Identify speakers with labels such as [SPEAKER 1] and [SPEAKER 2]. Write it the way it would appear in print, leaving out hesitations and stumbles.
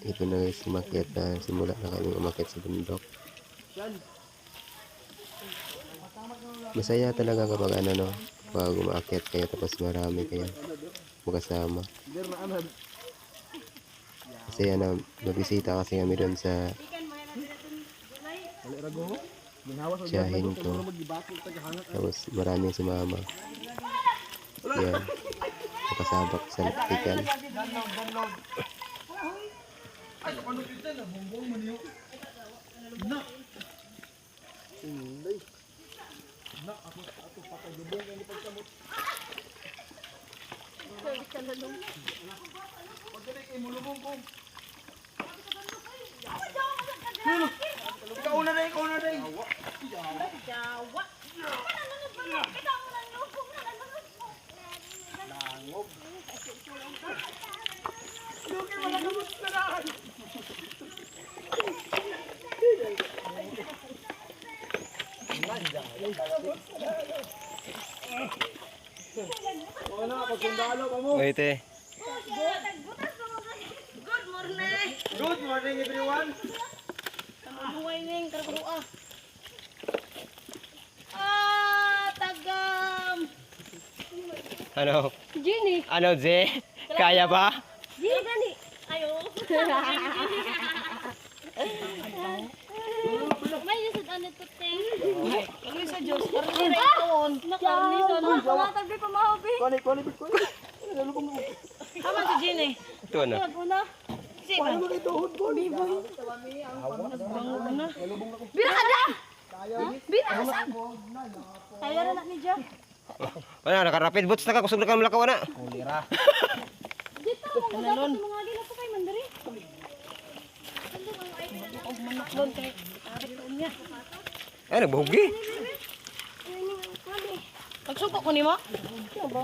[SPEAKER 1] ito na guys, umakyat na. Simula na kami umakyat sa bundok. Masaya talaga kapag ano no, pag umakyat kayo tapos marami kayo magkasama. Masaya na mabisita kasi kami doon sa Tiyahin ko. Tapos maraming sumama. Yan. Nakasabak sa laktikan.
[SPEAKER 2] Ikaw na rin.
[SPEAKER 1] Wait eh.
[SPEAKER 2] Good morning everyone.
[SPEAKER 3] Tagam!
[SPEAKER 1] Ano?
[SPEAKER 3] Jenny!
[SPEAKER 1] Ano, Je? Kaya ba?
[SPEAKER 3] Jenny, gani! Ayo! May lisod ano to, te? Ano sa Diyos? Karni rin taon. Nakarni sa ano? Pamatag di pamahabi.
[SPEAKER 2] Kuali.
[SPEAKER 3] Tama si Jenny.
[SPEAKER 1] Ito ano?
[SPEAKER 3] Una.
[SPEAKER 2] Paano ba ito?
[SPEAKER 3] Biboy. Bira ka na! Bira ka sa! Kaya na ni Jack.
[SPEAKER 1] Wala, naka-rapid boots na ka. Kusog na ka malakaw na.
[SPEAKER 3] Dito, dapat mga gila po kay Mandari. Manaklon kay Arito niya.
[SPEAKER 1] Ay, nagbuhugi.
[SPEAKER 3] Pagsuko ko ni mo? Ano ba?